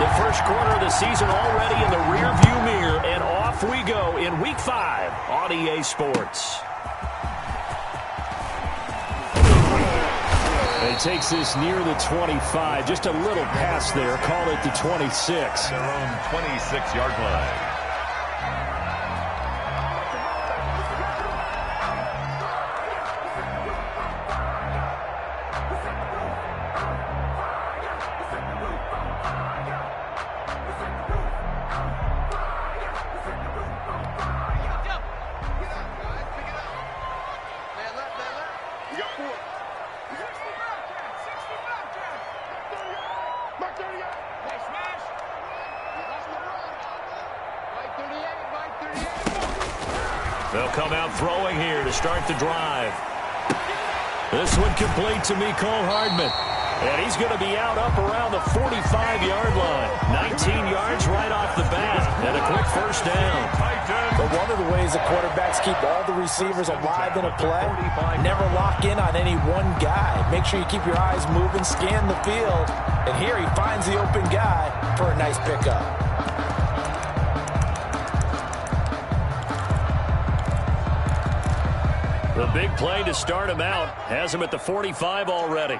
The first quarter of the season already in the rearview mirror, and off we go in Week 5 on EA Sports. He takes this near the 25. Just a little pass there. Call it the 26. Their own 26-yard line. They'll come out throwing here to start the drive. This one complete to Mecole Hardman. And he's going to be out up around the 45-yard line. 19 yards right off the bat. And a quick first down. But one of the ways the quarterbacks keep all the receivers alive in a play, never lock in on any one guy. Make sure you keep your eyes moving, scan the field. And here he finds the open guy for a nice pickup. The big play to start him out has him at the 45 already.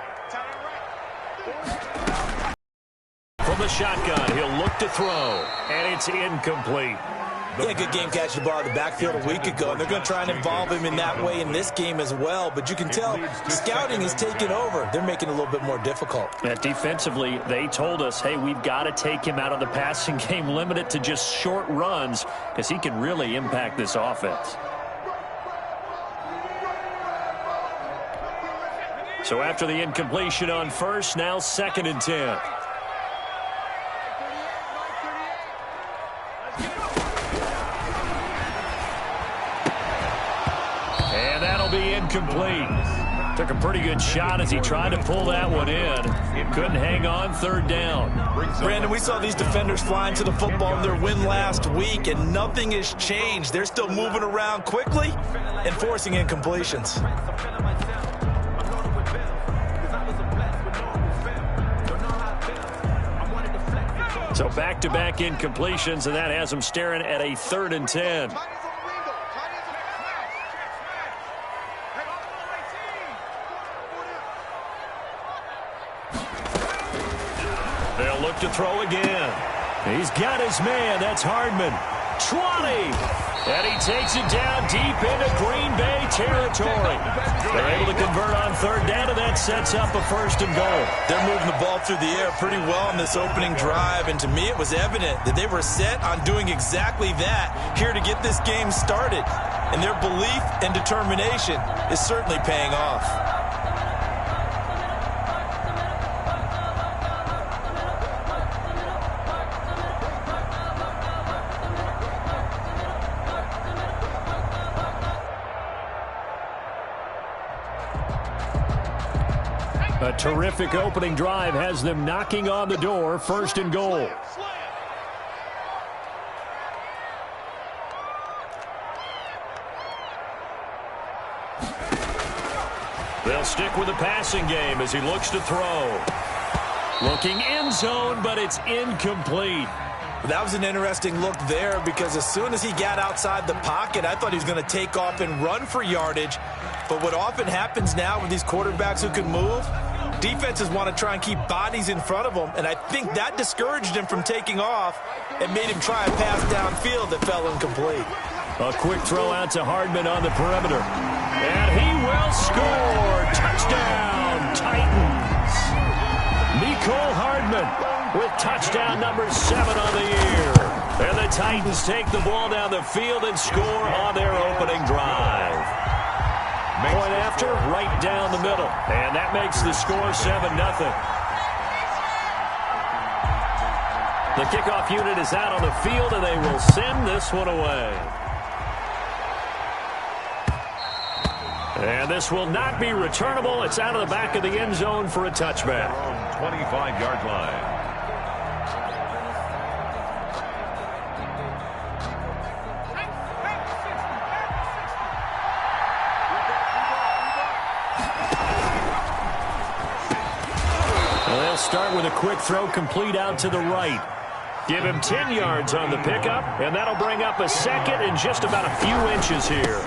From the shotgun, he'll look to throw, and it's incomplete. Yeah, good game catching the ball in the backfield a week ago, and they're going to try and involve him in that way in this game as well. But you can tell scouting is taking over. They're making it a little bit more difficult. And defensively, they told us, hey, we've got to take him out of the passing game, limit it to just short runs, because he can really impact this offense. So after the incompletion on first, now 2nd and 10. And that'll be incomplete. Took a pretty good shot as he tried to pull that one in. Couldn't hang on, 3rd down. Brandon, we saw these defenders flying to the football in their win last week, and nothing has changed. They're still moving around quickly and forcing incompletions. So back-to-back incompletions, and that has them staring at a 3rd and 10. They'll look to throw again. He's got his man. That's Hardman. 20. And he takes it down deep into Green Bay territory. They're able to convert on 3rd down, and that sets up a 1st and goal. They're moving the ball through the air pretty well in this opening drive, and to me it was evident that they were set on doing exactly that here to get this game started. And their belief and determination is certainly paying off. A terrific opening drive has them knocking on the door, 1st and goal. They'll stick with the passing game as he looks to throw. Looking end zone, but it's incomplete. That was an interesting look there because as soon as he got outside the pocket, I thought he was going to take off and run for yardage. But what often happens now with these quarterbacks who can move, defenses want to try and keep bodies in front of them, and I think that discouraged him from taking off and made him try a pass downfield that fell incomplete. A quick throw out to Hardman on the perimeter. And he will score. Touchdown, Titans. Mecole Hardman with touchdown number 7 on the year. And the Titans take the ball down the field and score on their opening drive. Point after, right down the middle. And that makes the score 7-0. The kickoff unit is out on the field, and they will send this one away. And this will not be returnable. It's out of the back of the end zone for a touchback. 25-yard line. Well, they'll start with a quick throw complete out to the right. Give him 10 yards on the pickup, and that'll bring up a second and just about a few inches here.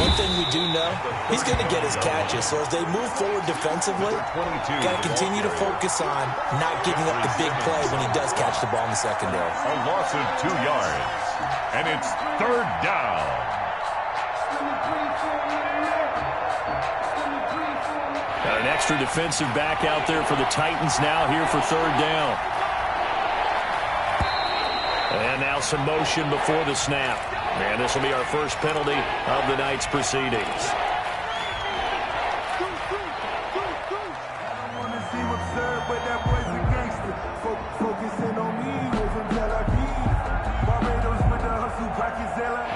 One thing we do know, he's going to get his catches. So as they move forward defensively, got to continue to focus on not giving up the big play when he does catch the ball in the secondary. A loss of 2 yards, and it's third down. Got an extra defensive back out there for the Titans now here for third down. And now some motion before the snap. And this will be our first penalty of the night's proceedings.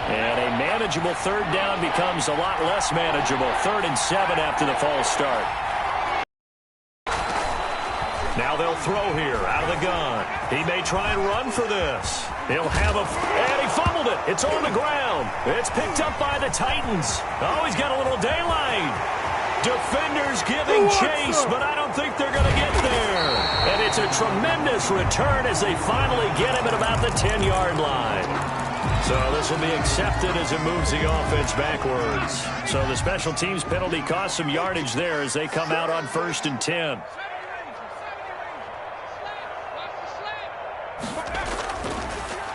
And a manageable third down becomes a lot less manageable. 3rd and 7 after the false start. Now they'll throw here out of the gun. He may try and run for this. He'll have and he fumbled it. It's on the ground. It's picked up by the Titans. Oh, he's got a little daylight. Defenders giving chase, but I don't think they're going to get there. And it's a tremendous return as they finally get him at about the 10-yard line. So this will be accepted as it moves the offense backwards. So the special teams penalty cost some yardage there as they come out on 1st and 10.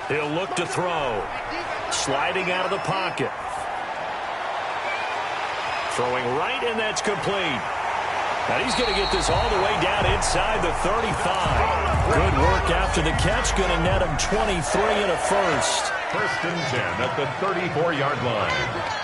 He'll look to throw. Sliding out of the pocket. Throwing right, and that's complete. And he's going to get this all the way down inside the 35. Good work after the catch. Going to net him 23 and a first. 1st and 10 at the 34-yard line.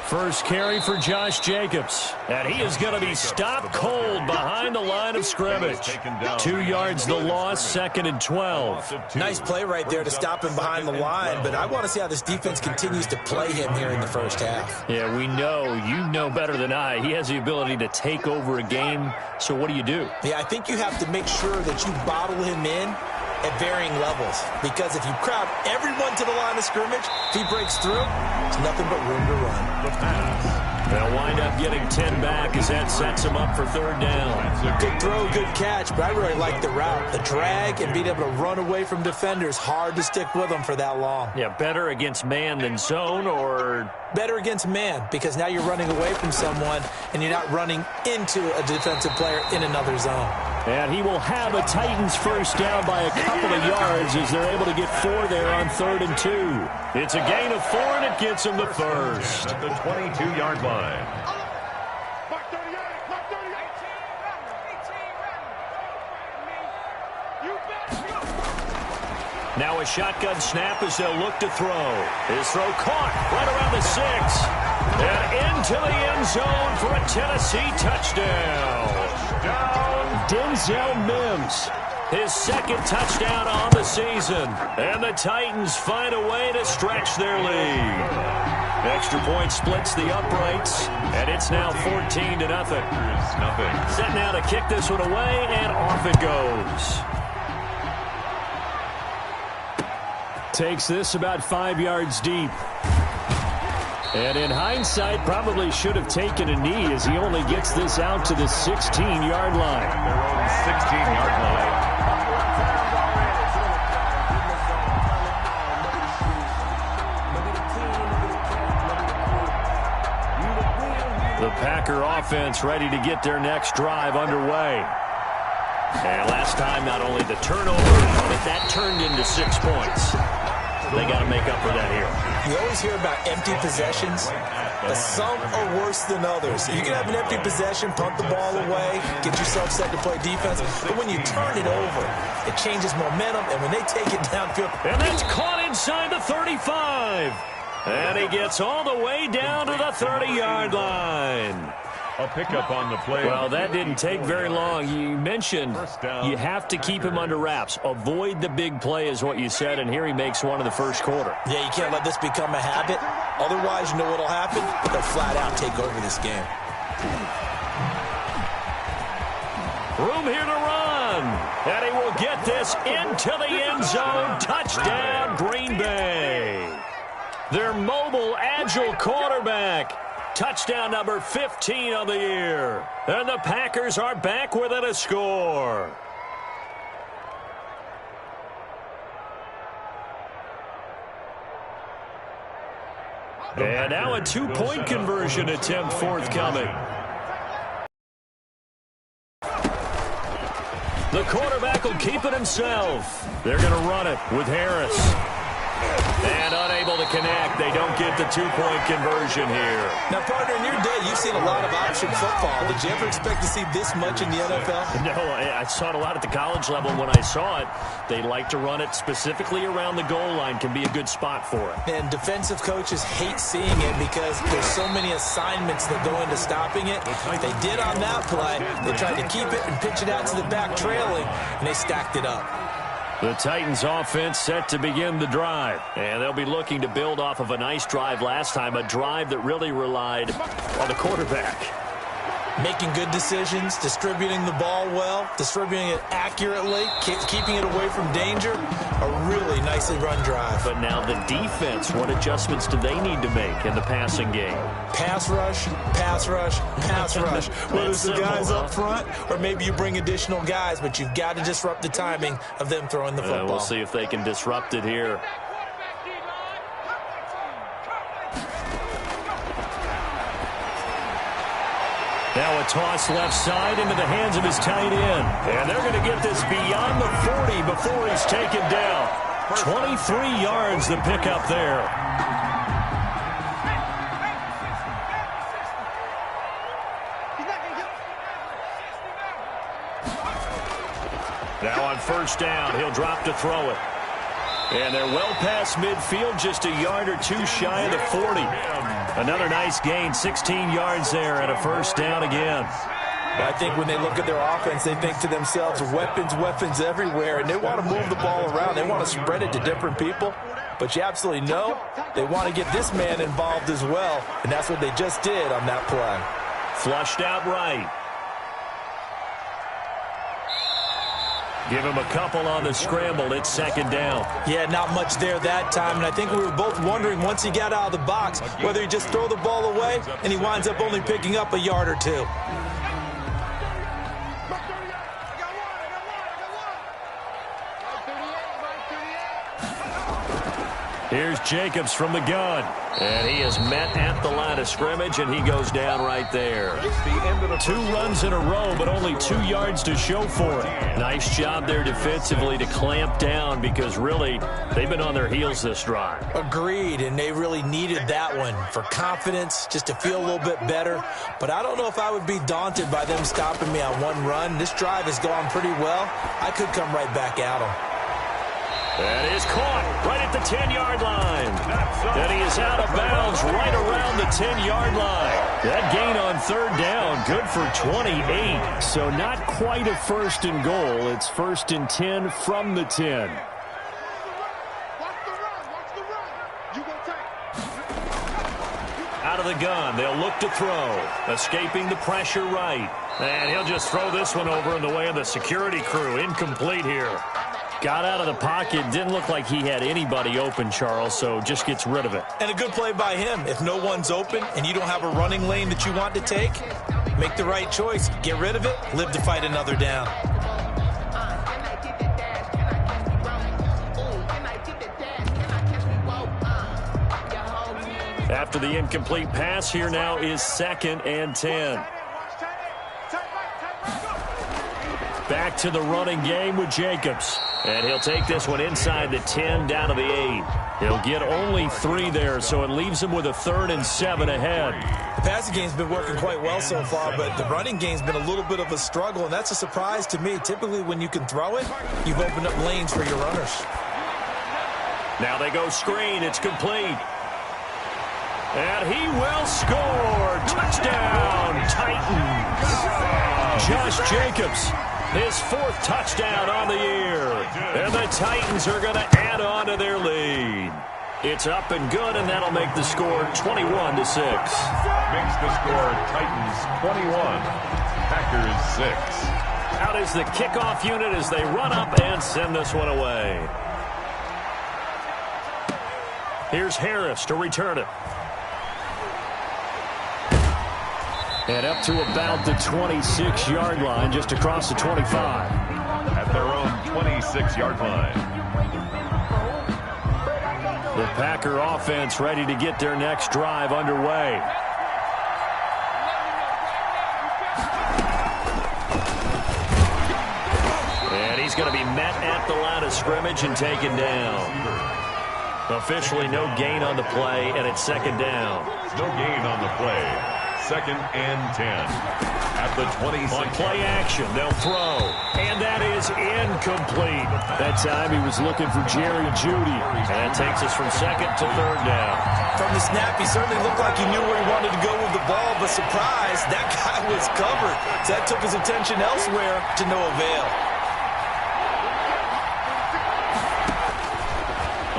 First carry for Josh Jacobs. And he is going to be stopped cold behind the line of scrimmage. 2 yards the loss, 2nd and 12. Nice play right there to stop him behind the line, but I want to see how this defense continues to play him here in the first half. Yeah, we know. You know better than I. He has the ability to take over a game. So what do you do? Yeah, I think you have to make sure that you bottle him in at varying levels, because if you crowd everyone to the line of scrimmage, if he breaks through, there's nothing but room to run. The pass. They'll wind up getting 10 back as that sets him up for third down. Good throw, good catch, but I really like the route. The drag and being able to run away from defenders, hard to stick with them for that long. Yeah, better against man than zone, or better against man, because now you're running away from someone and you're not running into a defensive player in another zone. And he will have a Titans first down by a couple of yards as they're able to get 4 there on 3rd and 2. It's a gain of 4, and it gets him the first. At the 22-yard line. Now a shotgun snap as they'll look to throw. His throw caught right around the 6. And into the end zone for a Tennessee touchdown. Denzel Mims, his 2nd touchdown on the season. And the Titans find a way to stretch their lead. Extra point splits the uprights, and it's now 14-0. Set now to kick this one away, and off it goes. Takes this about 5 yards deep. And in hindsight, probably should have taken a knee as he only gets this out to the 16-yard line. Their own 16-yard line. The Packer offense ready to get their next drive underway. And last time, not only the turnover, but that turned into 6 points. They got to make up for that here. You always hear about empty possessions, but some are worse than others. You can have an empty possession, punt the ball away, get yourself set to play defense, but when you turn it over, it changes momentum, and when they take it downfield. And that's caught inside the 35. And he gets all the way down to the 30-yard line. A pickup on the play. Well, that didn't take very long. You mentioned you have to keep him under wraps. Avoid the big play is what you said, and here he makes one in the first quarter. Yeah, you can't let this become a habit. Otherwise, you know what will happen? They'll flat out take over this game. Room here to run. And he will get this into the end zone. Touchdown, Green Bay. Their mobile, agile quarterback Touchdown number 15 on the year. And the Packers are back within a score. And now a two-point conversion attempt forthcoming. The quarterback will keep it himself. They're going to run it with Harris. And unable to connect. They don't get the two-point conversion here. Now, partner, in your day, you've seen a lot of option football. Did you ever expect to see this much in the NFL? No, I saw it a lot at the college level. When I saw it, they like to run it specifically around the goal line. Can be a good spot for it. And defensive coaches hate seeing it because there's so many assignments that go into stopping it. They did on that play. They tried to keep it and pitch it out to the back trailing, and they stacked it up. The Titans offense set to begin the drive. And they'll be looking to build off of a nice drive last time, a drive that really relied on the quarterback. Making good decisions, distributing the ball well, distributing it accurately, keeping it away from danger. A really nicely run drive. But now the defense, what adjustments do they need to make in the passing game? Pass rush, pass rush, pass rush. Whether it's the guys up front or maybe you bring additional guys, but you've got to disrupt the timing of them throwing the football. We'll see if they can disrupt it here. Now a toss left side into the hands of his tight end. And they're going to get this beyond the 40 before he's taken down. 23 yards the pickup there. Now on first down, he'll drop to throw it. And they're well past midfield, just a yard or two shy of the 40. Another nice gain, 16 yards there and a first down again. I think when they look at their offense, they think to themselves, weapons, weapons everywhere, and they want to move the ball around. They want to spread it to different people. But you absolutely know they want to get this man involved as well, and that's what they just did on that play. Flushed out right. Give him a couple on the scramble. It's second down. Yeah, not much there that time. And I think we were both wondering once he got out of the box whether he just throw the ball away and he winds up only picking up a yard or two. Here's Jacobs from the gun. And he is met at the line of scrimmage, and he goes down right there. 2 runs in a row, but only 2 yards to show for it. Nice job there defensively to clamp down because, really, they've been on their heels this drive. Agreed, and they really needed that one for confidence, just to feel a little bit better. But I don't know if I would be daunted by them stopping me on one run. This drive has gone pretty well. I could come right back at them. That is caught right at the 10-yard line. And he is out of bounds right around the 10-yard line. That gain on third down, good for 28. So not quite a first and goal. It's first and 10 from the 10. Out of the gun, they'll look to throw. Escaping the pressure right. And he'll just throw this one over in the way of the security crew. Incomplete here. Got out of the pocket. Didn't look like he had anybody open, Charles, so just gets rid of it. And a good play by him. If no one's open and you don't have a running lane that you want to take, make the right choice. Get rid of it. Live to fight another down. After the incomplete pass, here now is second and 10. Back to the running game with Jacobs. And he'll take this one inside the 10 down to the 8. He'll get only 3 there, so it leaves him with a 3rd and 7 ahead. The passing game's been working quite well so far, but the running game's been a little bit of a struggle, and that's a surprise to me. Typically, when you can throw it, you've opened up lanes for your runners. Now they go screen. It's complete. And he will score. Touchdown, Titans. Josh Jacobs, his 4th touchdown on the year. And the Titans are going to add on to their lead. It's up and good, and that'll make the score 21-6. Makes the score Titans 21, Packers 6. Out is the kickoff unit as they run up and send this one away. Here's Harris to return it. And up to about the 26-yard line, just across the 25. At their own 26-yard line. The Packer offense ready to get their next drive underway. And he's going to be met at the line of scrimmage and taken down. Officially no gain on the play, and it's second down. No gain on the play. 2nd and 10. At the 26. On play action, they'll throw. And that is incomplete. That time he was looking for Jerry Jeudy. And that takes us from 2nd to 3rd down. From the snap, he certainly looked like he knew where he wanted to go with the ball, but surprise, that guy was covered. So that took his attention elsewhere to no avail.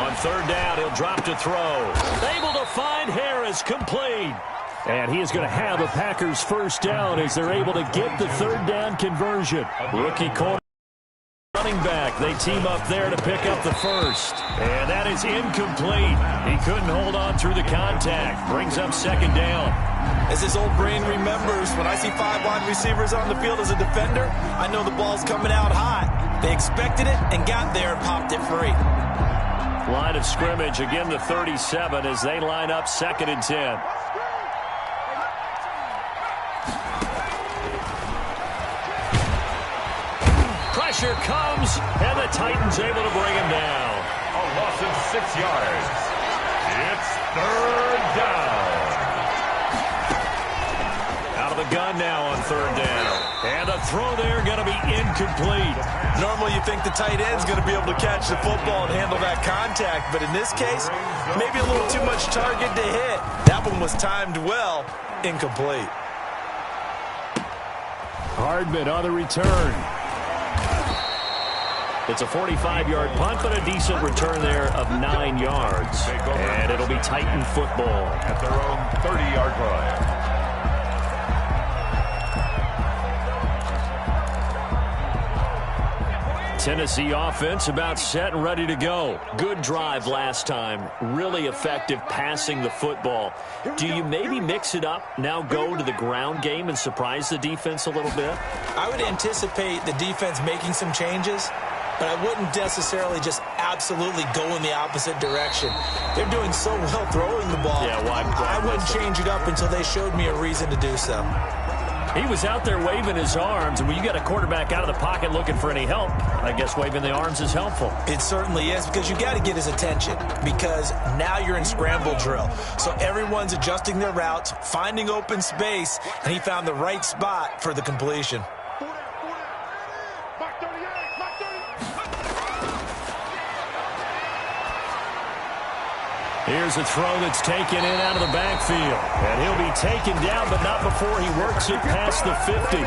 On 3rd down, he'll drop to throw. Able to find Harris, complete. And he is going to have a Packers first down as they're able to get the 3rd down conversion. Rookie corner running back. They team up there to pick up the first. And that is incomplete. He couldn't hold on through the contact. Brings up 2nd down. As his old brain remembers, when I see 5 wide receivers on the field as a defender, I know the ball's coming out hot. They expected it and got there and popped it free. Line of scrimmage, again the 37 as they line up 2nd and 10. Pressure comes, and the Titans able to bring him down. A loss of 6 yards. It's 3rd down. Out of the gun now on 3rd down. And the throw there going to be incomplete. Normally you think the tight end's going to be able to catch the football and handle that contact, but in this case, maybe a little too much target to hit. That one was timed well, incomplete. Hardman on the return. It's a 45-yard punt, but a decent return there of 9 yards. And it'll be Titan football. At their own 30-yard line. Tennessee offense about set and ready to go. Good drive last time. Really effective passing the football. Do you maybe mix it up, now go to the ground game and surprise the defense a little bit? I would anticipate the defense making some changes, but I wouldn't necessarily just absolutely go in the opposite direction. They're doing so well throwing the ball. Yeah, well, I wouldn't change it up until they showed me a reason to do so. He was out there waving his arms, and when you got a quarterback out of the pocket looking for any help, I guess waving the arms is helpful. It certainly is, because you got to get his attention, because now you're in scramble drill. So everyone's adjusting their routes, finding open space, and he found the right spot for the completion. Here's a throw that's taken in out of the backfield. And he'll be taken down, but not before he works it past the 50.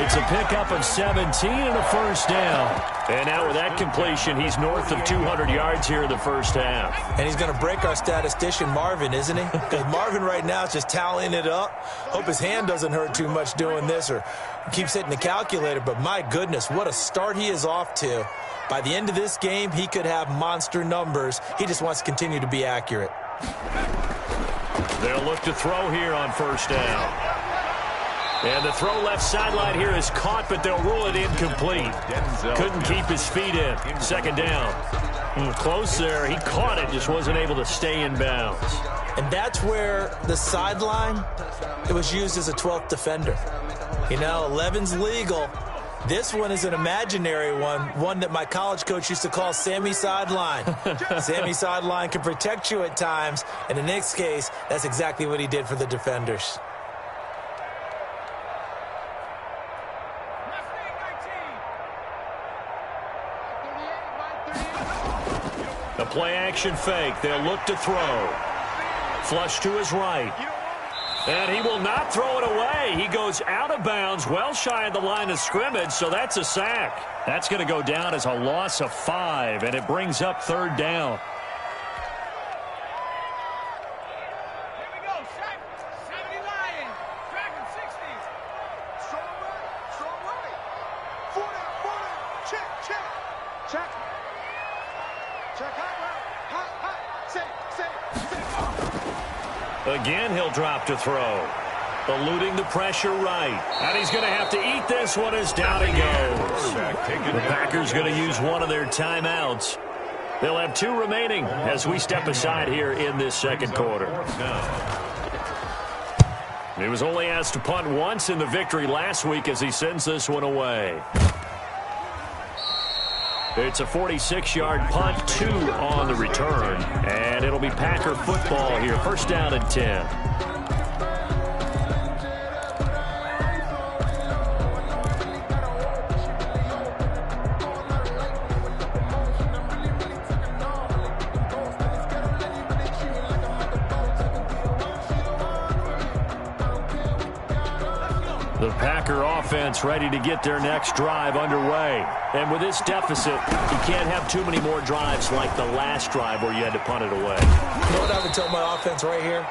It's a pickup of 17 and a first down. And now with that completion, he's north of 200 yards here in the first half. And he's going to break our statistician, Marvin, isn't he? Because Marvin right now is just tallying it up. Hope his hand doesn't hurt too much doing this or keeps hitting the calculator. But my goodness, what a start he is off to. By the end of this game, he could have monster numbers. He just wants to continue to be accurate. They'll look to throw here on first down. And the throw left sideline here is caught, but they'll rule it incomplete. Couldn't keep his feet in. Second down. Close there. He caught it, just wasn't able to stay in bounds. And that's where the sideline, it was used as a 12th defender. You know, 11's legal. This one is an imaginary one that my college coach used to call Sammy Sideline. Sammy Sideline can protect you at times, and in this case, that's exactly what he did for the defenders. The play-action fake. They'll look to throw. Flush to his right. And he will not throw it away. He goes out of bounds, well shy of the line of scrimmage, so that's a sack. That's going to go down as a loss of 5, and it brings up third down. Here we go. 70 Lion. Dragon 60. Strong right. Strong right. 40. Check. Check. Check high. Safe. Again, he'll drop to throw. eluding the pressure right. And he's going to have to eat this one as down he goes. The Packers going to use one of their timeouts. They'll have 2 remaining as we step aside here in this second quarter. He was only asked to punt once in the victory last week as he sends this one away. It's a 46-yard punt, 2 on the return. And it'll be Packer football here. First down and 10. The Packer offense ready to get their next drive underway. And with this deficit, you can't have too many more drives like the last drive where you had to punt it away. You know what I would tell my offense right here?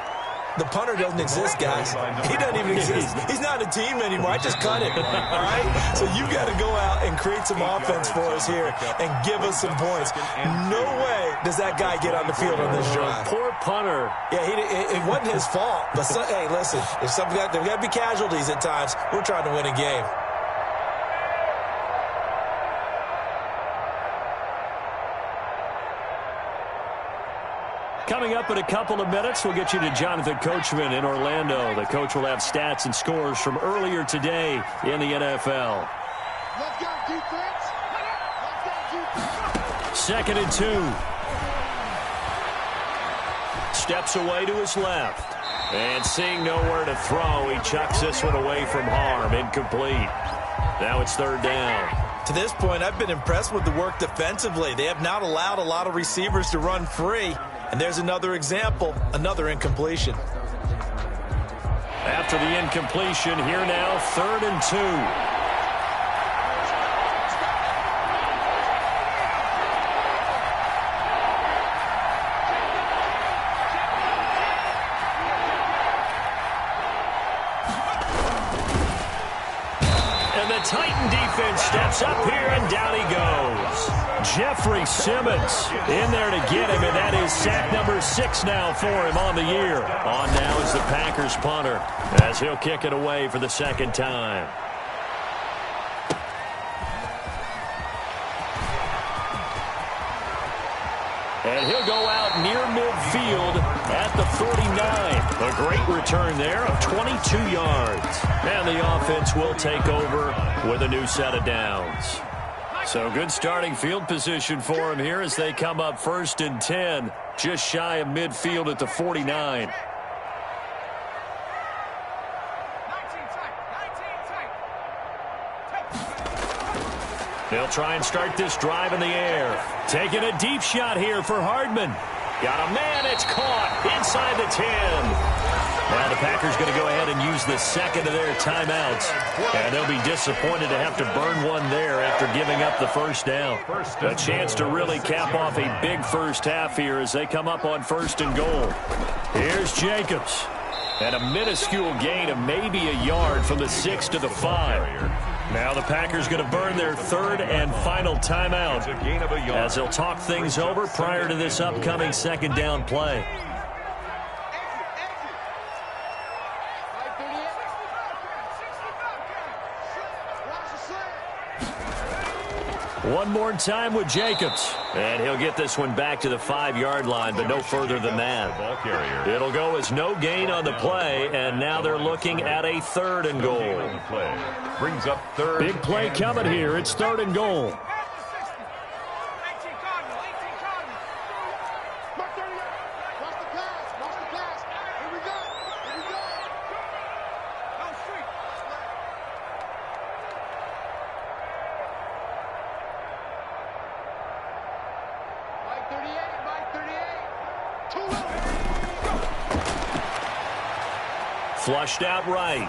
The punter doesn't exist, guys. He doesn't even exist. He's not a team anymore. I just cut him, all right? So you got to go out and create some offense for us here and give us some points. No way does that guy get on the field on this drive. Poor punter. Yeah, it wasn't his fault. But, hey, listen, there's got to be casualties at times. We're trying to win a game. Coming up in a couple of minutes, we'll get you to Jonathan Coachman in Orlando. The coach will have stats and scores from earlier today in the NFL. Let's go, defense. Let's go, defense. 2nd and 2. Steps away to his left. And seeing nowhere to throw, he chucks this one away from harm. Incomplete. Now it's 3rd down. To this point, I've been impressed with the work defensively. They have not allowed a lot of receivers to run free. And there's another example, another incompletion. After the incompletion, here now, 3rd and 2. And the Titan defense steps up here, and down he goes. Jeffrey Simmons in there to get him, and that is sack number 6 now for him on the year. On now is the Packers punter as he'll kick it away for the 2nd time. And he'll go out near midfield at the 49. A great return there of 22 yards. And the offense will take over with a new set of downs. So good starting field position for him here as they come up 1st and 10, just shy of midfield at the 49. 19 tight. They'll try and start this drive in the air. Taking a deep shot here for Hardman. Got a man, it's caught inside the 10. Now the Packers going to go ahead and use the 2nd of their timeouts. And they'll be disappointed to have to burn one there after giving up the 1st down. A chance to really cap off a big first half here as they come up on 1st and goal. Here's Jacobs. And a minuscule gain of maybe a yard from the 6 to the 5. Now the Packers going to burn their 3rd and final timeout as they'll talk things over prior to this upcoming 2nd down play. One more time with Jacobs. And he'll get this one back to the 5-yard line, but no further than that. It'll go as no gain on the play, and now they're looking at a 3rd and goal. Brings up 3rd. Big play coming here. It's 3rd and goal. Flushed out right.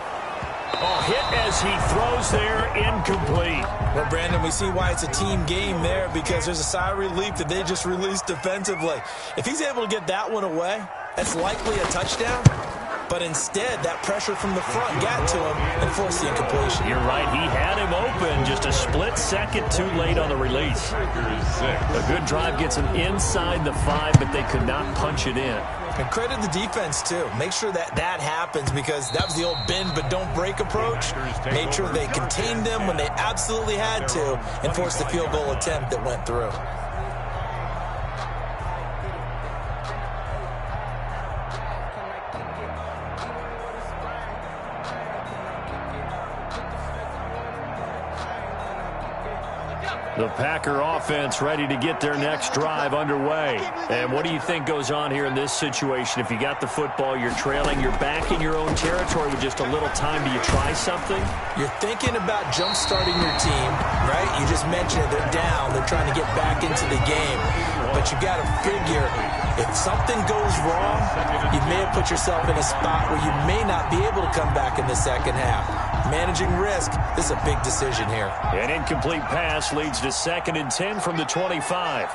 Oh, hit as he throws there, incomplete. Well, Brandon, we see why it's a team game there because there's a sigh of relief that they just released defensively. If he's able to get that one away, that's likely a touchdown. But instead, that pressure from the front got to him and forced the incompletion. You're right. He had him open just a split second too late on the release. A good drive gets him inside the 5, but they could not punch it in. And credit the defense, too. Make sure that happens, because that was the old bend but don't break approach. Made sure they contained them when they absolutely had to and forced the field goal attempt that went through. The Packer offense ready to get their next drive underway. And what do you think goes on here in this situation? If you got the football, you're trailing, you're back in your own territory with just a little time. Do you try something? You're thinking about jump-starting your team, right? You just mentioned it. They're down. They're trying to get back into the game. But you got to figure, if something goes wrong, you may have put yourself in a spot where you may not be able to come back in the second half. Managing risk, this is a big decision here. An incomplete pass leads to 2nd and 10 from the 25.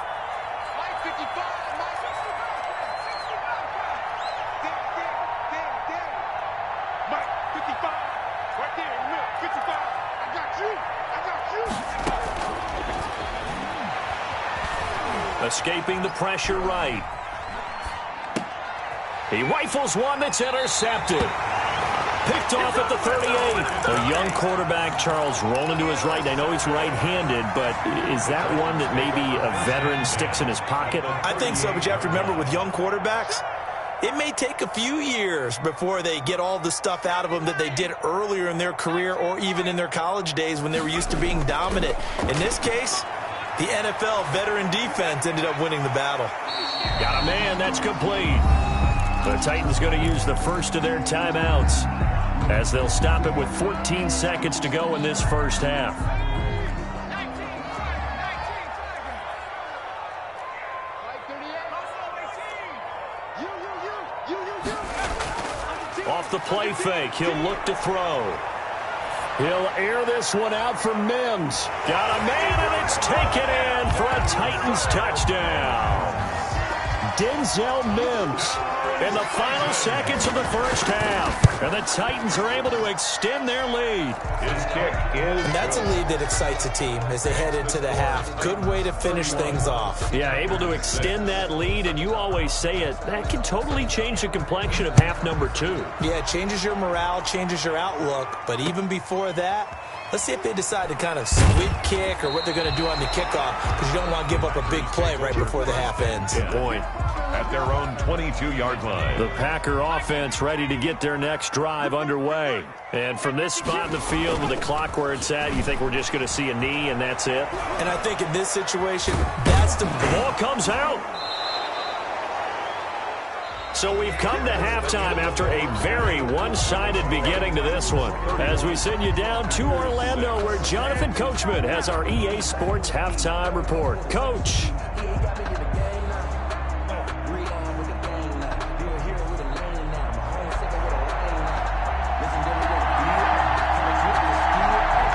Escaping the pressure right. He rifles one that's intercepted. Picked off at the 38. A young quarterback, Charles, rolling to his right. I know he's right-handed, but is that one that maybe a veteran sticks in his pocket? I think so, but you have to remember, with young quarterbacks, it may take a few years before they get all the stuff out of them that they did earlier in their career or even in their college days when they were used to being dominant. In this case, the NFL veteran defense ended up winning the battle. Got a man. That's complete. The Titans going to use the first of their timeouts as they'll stop it with 14 seconds to go in this first half. Off the play fake, he'll look to throw. He'll air this one out for Mims. Got a man, and it's taken in for a Titans touchdown. Denzel Mims in the final seconds of the first half. And the Titans are able to extend their lead. His kick is... And that's a lead that excites a team as they head into the half. Good way to finish things off. Yeah, able to extend that lead, and you always say it, that can totally change the complexion of half number 2. Yeah, it changes your morale, changes your outlook. But even before that, let's see if they decide to kind of squib kick or what they're going to do on the kickoff, because you don't want to give up a big play right before the half ends. Good point. At their own 22-yard line. The Packer offense ready to get their next drive underway. And from this spot in the field with the clock where it's at, you think we're just going to see a knee and that's it? And I think in this situation, that's the ball comes out. So we've come to halftime after a very one-sided beginning to this one. As we send you down to Orlando, where Jonathan Coachman has our EA Sports halftime report. Coach.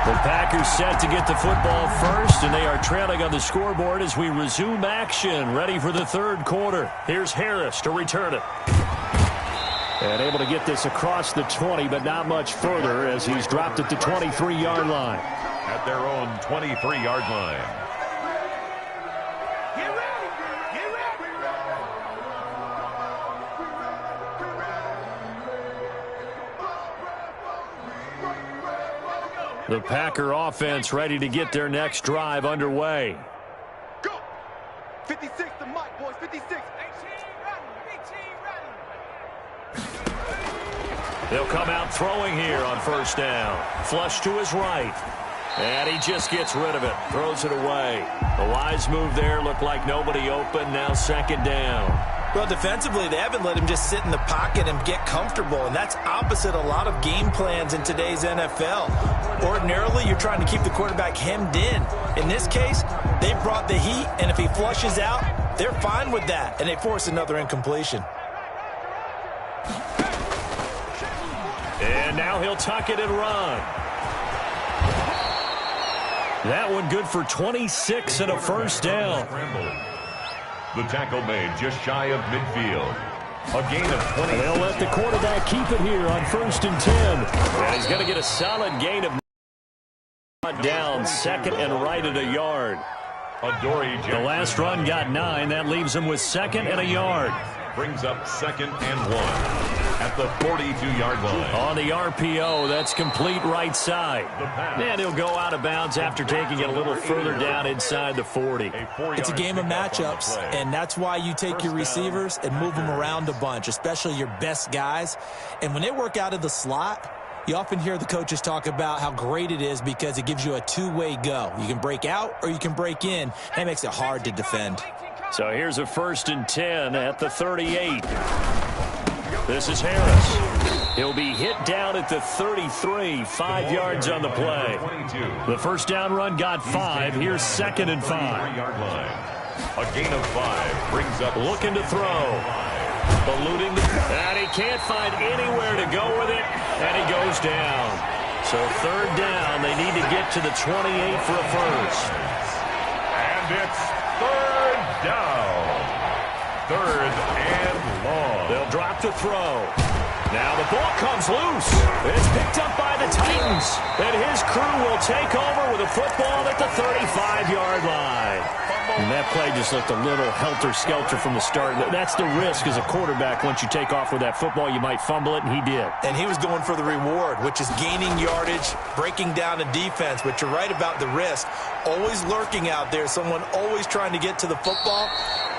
The Packers set to get the football first, and they are trailing on the scoreboard as we resume action, ready for the third quarter. Here's Harris to return it. And able to get this across the 20, but not much further as he's dropped at the 23-yard line. At their own 23-yard line. The Packer offense ready to get their next drive underway. Go! 56 to Mike, boys, 56. They'll come out throwing here on first down. Flush to his right. And he just gets rid of it. Throws it away. A wise move there. Looked like nobody open. Now second down. Well, defensively, they haven't let him just sit in the pocket and get comfortable, and that's opposite a lot of game plans in today's NFL. Ordinarily, you're trying to keep the quarterback hemmed in. In this case, they brought the heat, and if he flushes out, they're fine with that, and they force another incompletion. And now he'll tuck it and run. That one good for 26 and a first down. The tackle made just shy of midfield. A gain of 20. They'll let the quarterback keep it here on 1st and 10. And he's going to get a solid gain of down, second and right at a yard. The last run got 9. That leaves him with second and a yard. Brings up 2nd and 1 at the 42-yard line. On the RPO, that's complete right side. And he'll go out of bounds after taking it a little further down inside the 40. It's a game of matchups, and that's why you take your receivers and move them around a bunch, especially your best guys. And when they work out of the slot, you often hear the coaches talk about how great it is because it gives you a two-way go. You can break out or you can break in. That makes it hard to defend. So here's a 1st and 10 at the 38. This is Harris. He'll be hit down at the 33, 5 yards on the play. The first down run got 5. Here's 2nd and 5. A gain of 5 brings up. Looking to throw. Eluding, and he can't find anywhere to go with it, and he goes down. So 3rd down, they need to get to the 28 for a first. And it's 3rd down. 3rd and long. They'll drop to throw. Now the ball comes loose. It's picked up by the Titans, and his crew will take over with a football at the 35-yard line. And that play just looked a little helter-skelter from the start. That's the risk as a quarterback. Once you take off with that football, you might fumble it, and he did. And he was going for the reward, which is gaining yardage, breaking down a defense. But you're right about the risk. Always lurking out there, someone always trying to get to the football.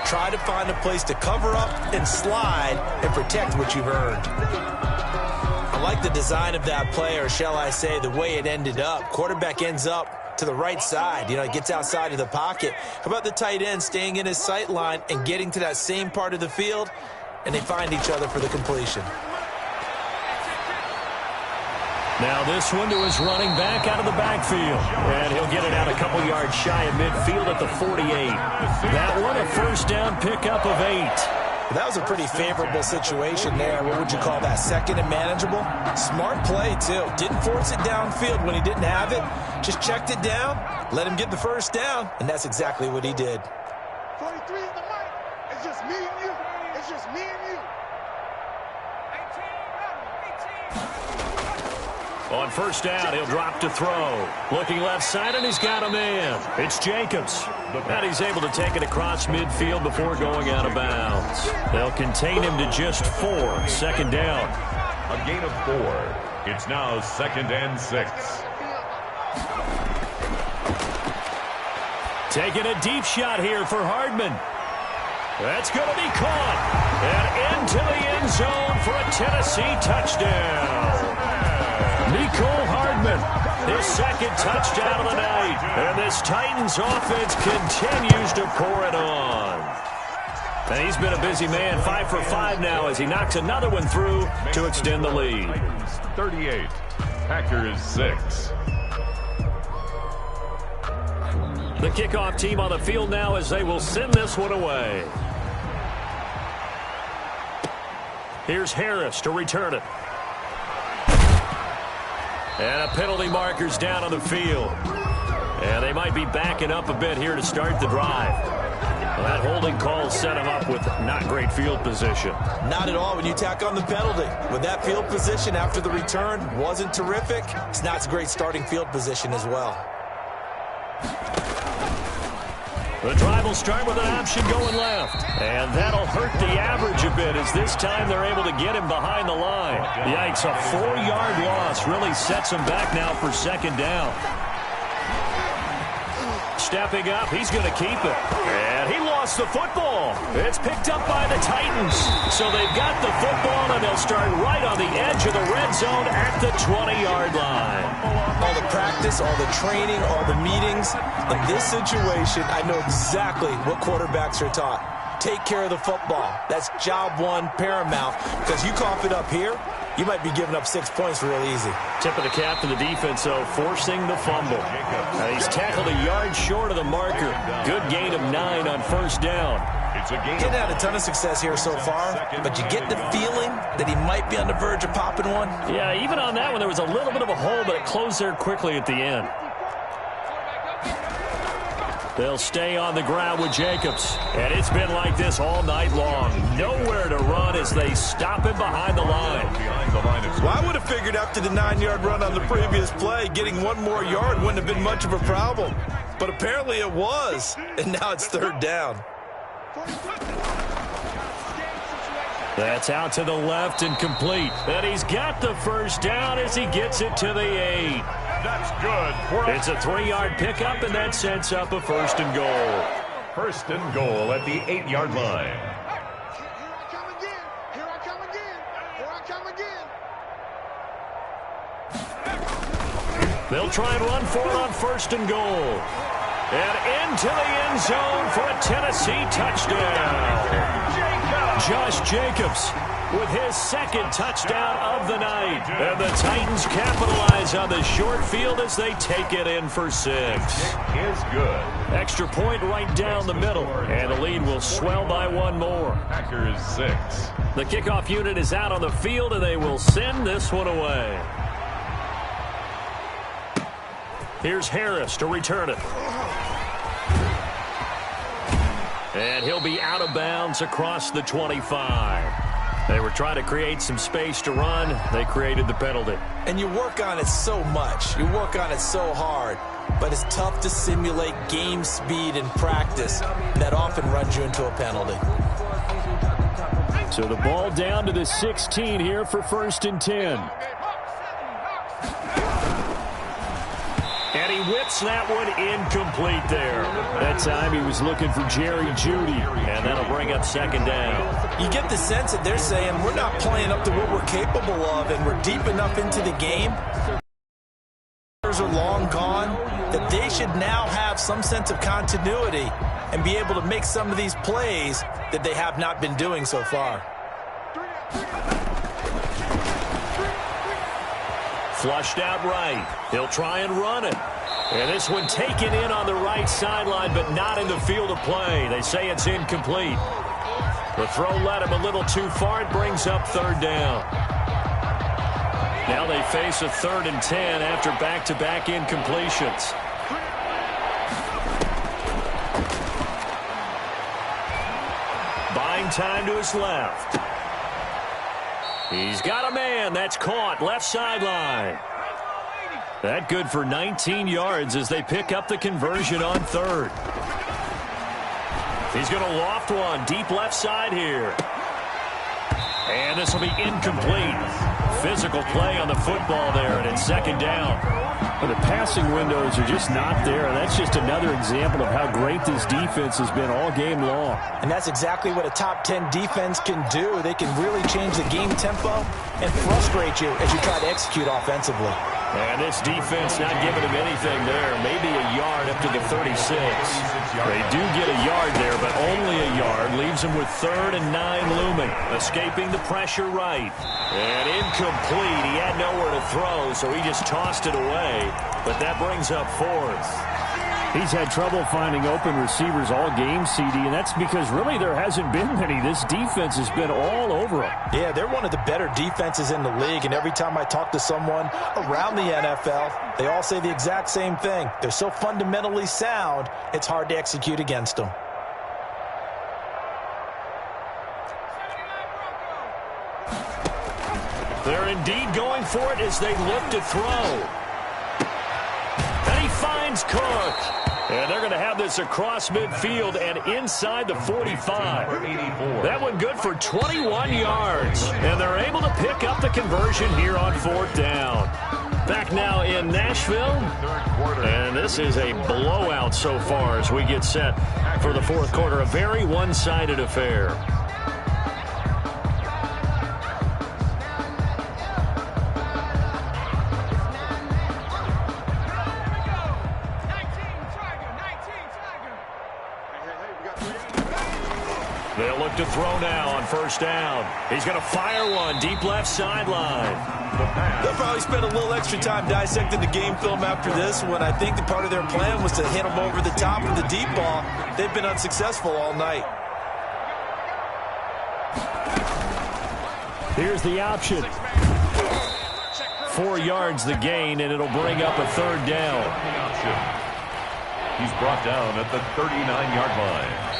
Try to find a place to cover up and slide and protect what you've earned. I like the design of that play, or shall I say the way it ended up. Quarterback ends up to the right side. He gets outside of the pocket. How about the tight end staying in his sight line and getting to that same part of the field, and they find each other for the completion. Now this one to his running back out of the backfield. And he'll get it out a couple yards shy of midfield at the 48. That one a first down pickup of 8. That was a pretty favorable situation there. What would you call that? 2nd and manageable? Smart play, too. Didn't force it downfield when he didn't have it. Just checked it down, let him get the first down, and that's exactly what he did. 43 is the mic. It's just me and you. It's just me and you. On first down, he'll drop to throw. Looking left side, and he's got a man. It's Jacobs. And he's able to take it across midfield before going out of bounds. They'll contain him to just 4. 2nd down. A gain of 4. It's now 2nd and 6. Taking a deep shot here for Hardman. That's going to be caught. And into the end zone for a Tennessee touchdown. Mecole Hardman, his 2nd touchdown of the night. And this Titans offense continues to pour it on. And he's been a busy man, 5 for 5 now as he knocks another one through to extend the lead. 38, Packers 6. The kickoff team on the field now as they will send this one away. Here's Harris to return it. And a penalty marker's down on the field. And they might be backing up a bit here to start the drive. Well, that holding call set him up with not great field position. Not at all when you tack on the penalty. With that field position after the return wasn't terrific, it's not a great starting field position as well. The drive will start with an option going left. And that'll hurt the average a bit as this time they're able to get him behind the line. Yikes, a 4-yard loss really sets him back now for 2nd down. Stepping up, he's going to keep it. And he lost the football. It's picked up by the Titans. So they've got the football, and they'll start right on the edge of the red zone at the 20-yard line. All the practice, all the training, all the meetings. In this situation, I know exactly what quarterbacks are taught. Take care of the football. That's job 1 paramount. Because you cough it up here, you might be giving up 6 points real easy. Tip of the cap to the defense, though, forcing the fumble. He's tackled a yard short of the marker. Good gain of 9 on first down. Getting had a ton of success here so far, but you get the feeling that he might be on the verge of popping one. Yeah, even on that one, there was a little bit of a hole, but it closed there quickly at the end. They'll stay on the ground with Jacobs. And it's been like this all night long. Nowhere to run as they stop him behind the line. Well, I would have figured after the 9-yard run on the previous play, getting one more yard wouldn't have been much of a problem. But apparently it was. And now it's third down. That's out to the left and complete. And he's got the first down as he gets it to the 8. That's good. It's a 3-yard pickup, and that sets up a first and goal. First and goal at the 8-yard line. Here I come again. Here I come again. Here I come again. They'll try and run for it on first and goal. And into the end zone for a Tennessee touchdown. Josh Jacobs with his second touchdown of the night. And the Titans capitalize on the short field as they take it in for 6. Is good. Extra point right down the middle. And the lead will swell by one more. Packers 6. The kickoff unit is out on the field, and they will send this one away. Here's Harris to return it. And he'll be out of bounds across the 25. They were trying to create some space to run. They created the penalty. And you work on it so much. You work on it so hard. But it's tough to simulate game speed in practice. That often runs you into a penalty. So the ball down to the 16 here for first and 10. And he whips that one incomplete there. That time he was looking for Jerry Jeudy, and that'll bring up second down. You get the sense that they're saying we're not playing up to what we're capable of, and we're deep enough into the game. Are long gone, that they should now have some sense of continuity and be able to make some of these plays that they have not been doing so far. Flushed out right. He'll try and run it. And this one taken in on the right sideline, but not in the field of play. They say it's incomplete. The throw led him a little too far. It brings up third down. Now they face a 3rd and 10 after back-to-back incompletions. Buying time to his left. He's got a man. That's caught. Left sideline. That good for 19 yards as they pick up the conversion on 3rd. He's going to loft one. Deep left side here. And this will be incomplete. Physical play on the football there, and it's second down. Well, the passing windows are just not there. That's just another example of how great this defense has been all game long. And that's exactly what a top 10 defense can do. They can really change the game tempo and frustrate you as you try to execute offensively. And this defense not giving him anything there. Maybe a yard up to the 36. They do get a yard there, but only a yard. Leaves them with 3rd and 9 looming. Escaping the pressure right. And incomplete. He had nowhere to throw, so he just tossed it away. But that brings up 4th. He's had trouble finding open receivers all game, CD, and that's because really there hasn't been many. This defense has been all over him. Yeah, they're one of the better defenses in the league, and every time I talk to someone around the NFL, they all say the exact same thing. They're so fundamentally sound, it's hard to execute against them. They're indeed going for it as they look to throw. And he finds Cook. And they're going to have this across midfield and inside the 45. That one good for 21 yards. And they're able to pick up the conversion here on 4th down. Back now in Nashville. And this is a blowout so far as we get set for the 4th quarter. A very one-sided affair. They'll look to throw now on 1st down. He's going to fire one deep left sideline. They'll probably spend a little extra time dissecting the game film after this one. I think the part of their plan was to hit him over the top of the deep ball. They've been unsuccessful all night. Here's the option. 4 yards the gain, and it'll bring up a 3rd down. He's brought down at the 39-yard line.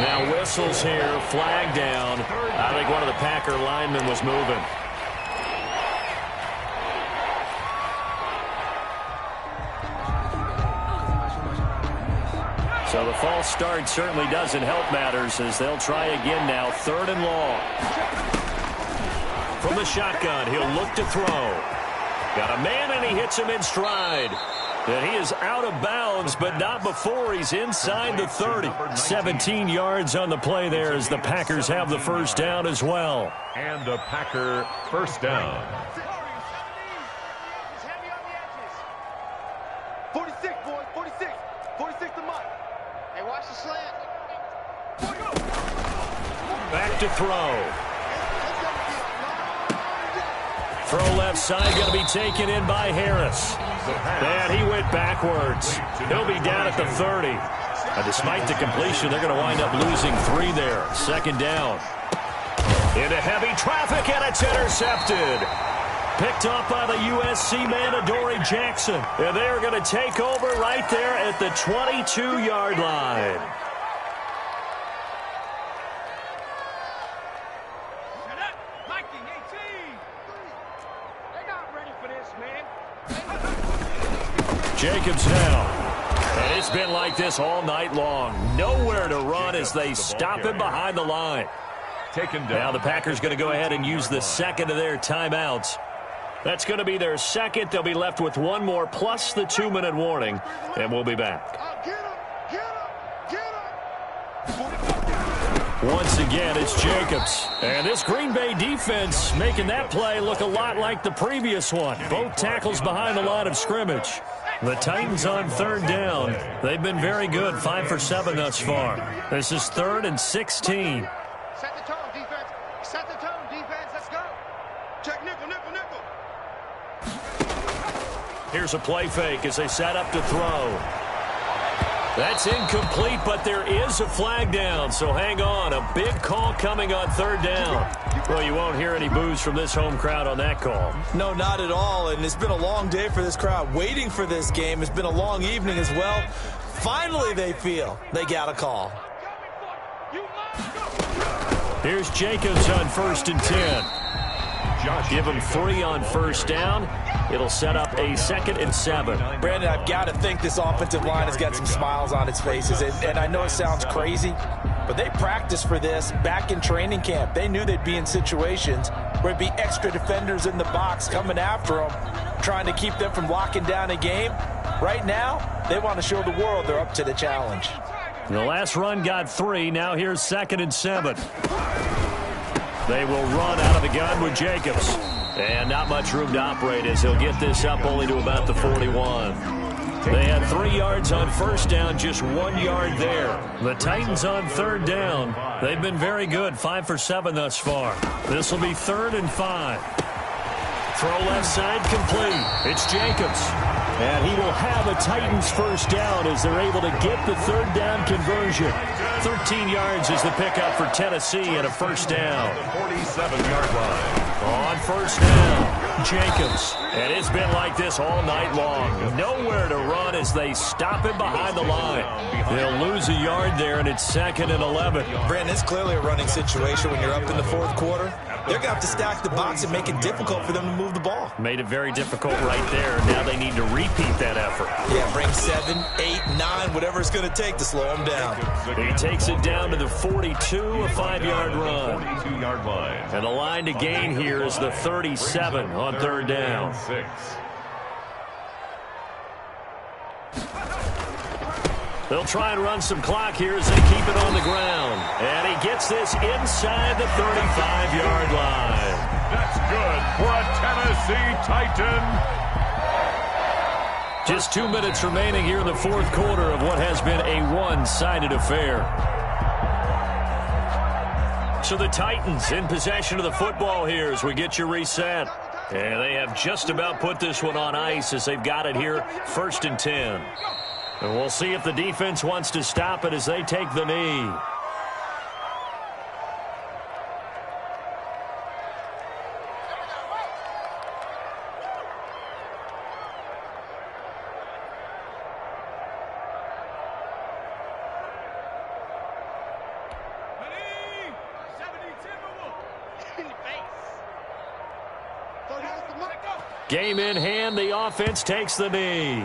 Now whistles here, flag down. I think one of the Packer linemen was moving. So the false start certainly doesn't help matters as they'll try again now. 3rd and long. From the shotgun, he'll look to throw. Got a man and he hits him in stride. And he is out of bounds, but not before he's inside the 30. 17 yards on the play there as the Packers have the first down as well. And a Packer first down. 46, boys, 46. 46 to Mike. Hey, watch the slant. Back to throw. Throw left side, going to be taken in by Harris. And he went backwards. He'll be down at the 30. Despite the completion, they're going to wind up losing 3 there. 2nd down. Into heavy traffic, and it's intercepted. Picked up by the USC man, Adoree Jackson. And they're going to take over right there at the 22-yard line. Jacobs now. And it's been like this all night long. Nowhere to run as they stop him behind the line. Now the Packers going to go ahead and use the second of their timeouts. That's going to be their second. They'll be left with one more plus the 2-minute warning. And we'll be back. Once again, it's Jacobs. And this Green Bay defense making that play look a lot like the previous one. Both tackles behind the line of scrimmage. The Titans on 3rd down. They've been very good, 5 for 7 thus far. This is 3rd and 16. Set the tone, defense. Set the tone, defense. Let's go. Check nickel, nickel, nickel. Here's a play fake as they set up to throw. That's incomplete, but there is a flag down, so hang on. A big call coming on 3rd down. Well, you won't hear any boos from this home crowd on that call. No, not at all, and it's been a long day for this crowd waiting for this game. It's been a long evening as well. Finally, they feel they got a call. Here's Jacobs on 1st and 10. Give him 3 on 1st down. It'll set up a 2nd and 7. Brandon, I've got to think this offensive line has got some smiles on its faces. And I know it sounds crazy, but they practiced for this back in training camp. They knew they'd be in situations where it'd be extra defenders in the box coming after them, trying to keep them from locking down a game. Right now, they want to show the world they're up to the challenge. The last run got 3. Now here's 2nd and 7. They will run out of the gun with Jacobs. And not much room to operate as he'll get this up only to about the 41. They had 3 yards on 1st down, just 1 yard there. The Titans on 3rd down. They've been very good, 5 for 7 thus far. This will be 3rd and 5. Throw left side complete. It's Jacobs. And he will have a Titans first down as they're able to get the 3rd down conversion. 13 yards is the pickup for Tennessee and a first down. 47-yard line. On 1st down, Jacobs. And it's been like this all night long. Nowhere to run as they stop him behind the line. They'll lose a yard there, and it's 2nd and 11. Brandon, it's clearly a running situation when you're up in the 4th quarter. They're going to have to stack the box and make it difficult for them to move the ball. Made it very difficult right there. Now they need to repeat that effort. Yeah, bring 7, 8, 9, whatever it's going to take to slow them down. He takes it down to the 42, a 5-yard run. 42-yard line. And the line to gain here is the 37 on 3rd down. 6. They'll try and run some clock here as they keep it on the ground. And he gets this inside the 35-yard line. That's good for a Tennessee Titan. Just 2 minutes remaining here in the 4th quarter of what has been a one-sided affair. So the Titans in possession of the football here as we get you reset. And they have just about put this one on ice as they've got it here, 1st and 10. And we'll see if the defense wants to stop it as they take the knee. Game in hand, the offense takes the knee.